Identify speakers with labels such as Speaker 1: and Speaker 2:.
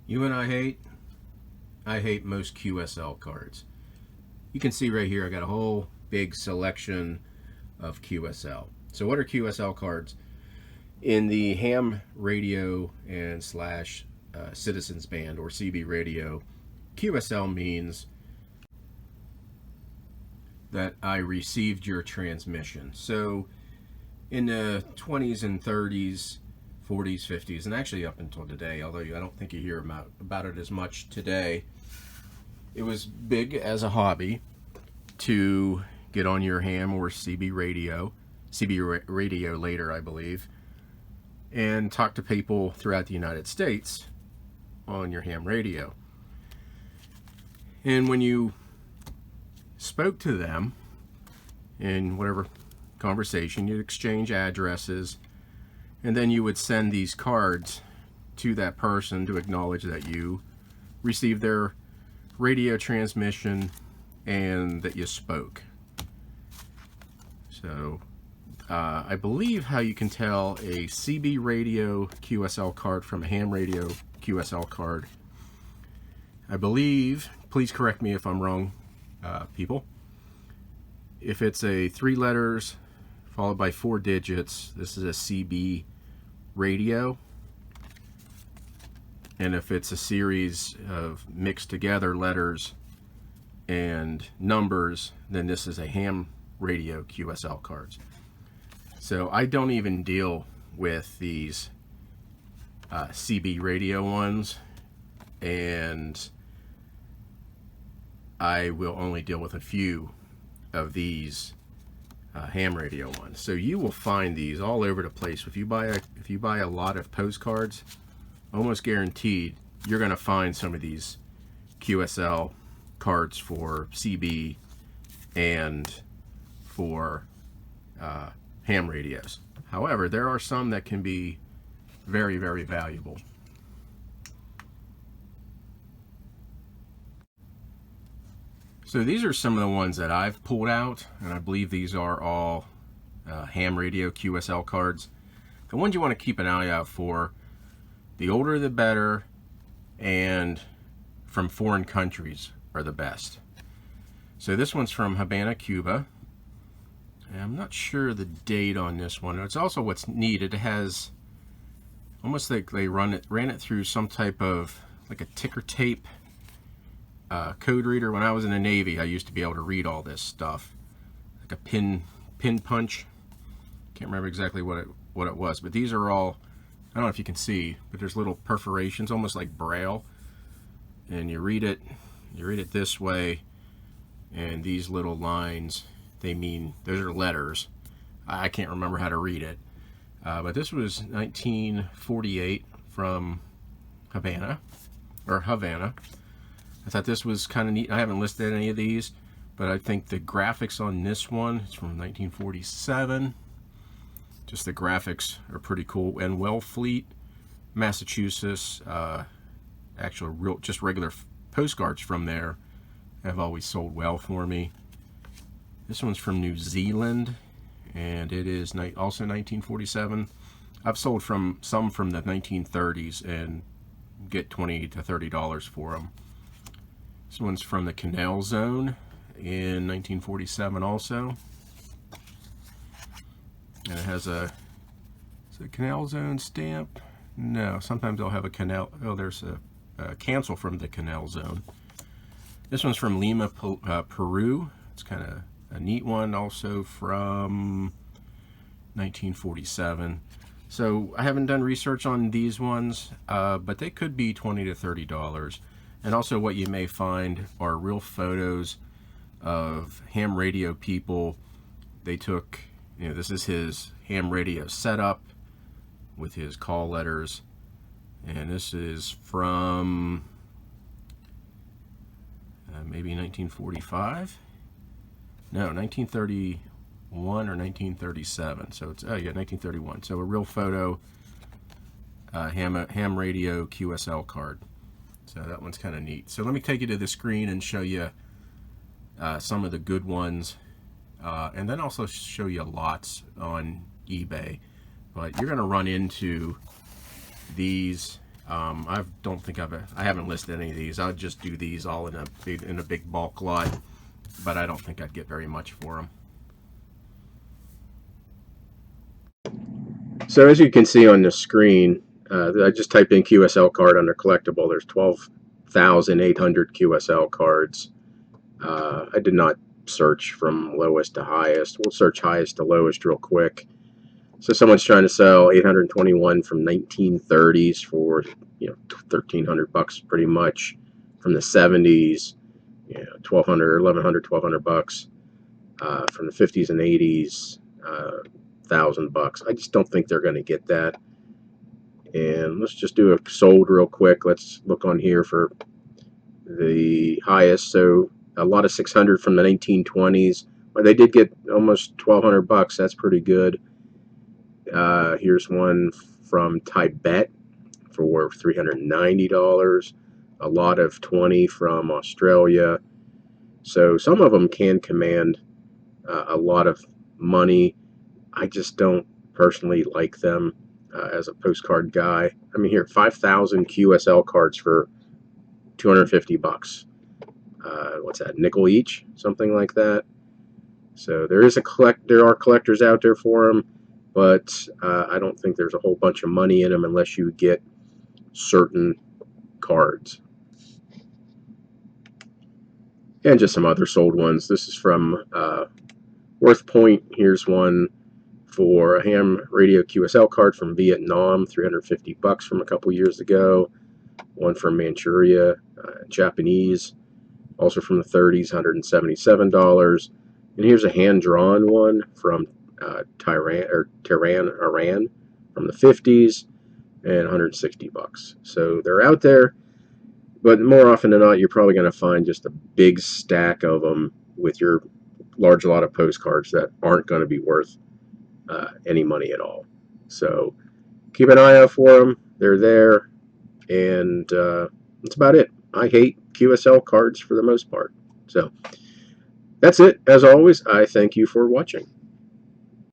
Speaker 1: You and I hate most QSL cards. You can see right here I got a whole big selection of QSL. So what are QSL cards? In the ham radio and slash citizens band, or CB radio, QSL means that I received your transmission. So in the 20s and 30s, 40s, 50s, and actually up until today, although I don't think you hear about it as much today, it was big as a hobby to get on your ham or CB radio later, I believe, and talk to people throughout the United States on your ham radio. And when you spoke to them in whatever conversation, you'd exchange addresses, and then you would send these cards to that person to acknowledge that you received their radio transmission and that you spoke. So I believe how you can tell a CB radio QSL card from a ham radio QSL card, I believe, please correct me if I'm wrong, people, if it's a 3 letters followed by 4 digits, this is a CB radio. And if it's a series of mixed together letters and numbers, then this is a ham radio QSL cards. So I don't even deal with these CB radio ones, and I will only deal with a few of these ham radio ones. So you will find these all over the place. If you buy a lot of postcards, almost guaranteed you're going to find some of these QSL cards for CB and for ham radios. However, there are some that can be very, very valuable. So these are some of the ones that I've pulled out, and I believe these are all ham radio QSL cards. The ones you want to keep an eye out for, the older the better, and from foreign countries are the best. So this one's from Havana, Cuba. And I'm not sure the date on this one. It's also what's neat, it has almost like they ran it through some type of like a ticker tape code reader. When I was in the Navy, I used to be able to read all this stuff, like a pin punch. Can't remember exactly what it was, but these are all, I don't know if you can see, but there's little perforations, almost like Braille, and you read it this way, and these little lines, they mean, those are letters. I can't remember how to read it, but this was 1948 from Havana. I thought this was kind of neat. I haven't listed any of these, but I think the graphics on this one is from 1947. Just the graphics are pretty cool. And Wellfleet, Massachusetts, just regular postcards from there have always sold well for me. This one's from New Zealand, and it is also 1947. I've sold some from the 1930s and get $20 to $30 for them. This one's from the Canal Zone in 1947 also. And it has a Canal Zone stamp. No, sometimes they'll have a canal. Oh, there's a cancel from the Canal Zone. This one's from Lima, Peru. It's kind of a neat one, also from 1947. So I haven't done research on these ones, but they could be $20 to $30. And also what you may find are real photos of ham radio people. They took, this is his ham radio setup with his call letters. And this is from maybe 1945? No, 1931 or 1937. So it's, 1931. So a real photo ham radio QSL card. So that one's kind of neat. So let me take you to the screen and show you some of the good ones, and then also show you lots on eBay. But you're going to run into these I don't think I haven't listed any of these. I'll just do these all in a big bulk lot, but I don't think I'd get very much for them. So as you can see on the screen, I just typed in QSL card under collectible. There's 12,800 QSL cards. I did not search from lowest to highest. We'll search highest to lowest real quick. So someone's trying to sell 821 from 1930s for, you know, 1,300 bucks pretty much. From the 70s, you know, 1,200, 1,100, 1,200 bucks. From the 50s and 80s, 1,000 bucks. I just don't think they're going to get that. And let's just do a sold real quick. Let's look on here for the highest. So a lot of 600 from the 1920s. But they did get almost 1,200 bucks. That's pretty good. Here's one from Tibet for $390. A lot of 20 from Australia. So some of them can command a lot of money. I just don't personally like them as a postcard guy. I mean, here, 5,000 QSL cards for 250 bucks. What's that? Nickel each, something like that. So there are collectors out there for them, but I don't think there's a whole bunch of money in them unless you get certain cards. And just some other sold ones. This is from Worth Point. Here's one for a ham radio QSL card from Vietnam, 350 bucks from a couple years ago. One from Manchuria, Japanese, also from the 30s, $177. And here's a hand-drawn one from Tehran, Iran, from the 50s, and 160 bucks. So they're out there, but more often than not, you're probably going to find just a big stack of them with your large lot of postcards that aren't going to be worth any money at all. So keep an eye out for them. They're there, and that's about it. I hate QSL cards for the most part. So that's it. As always, I thank you for watching.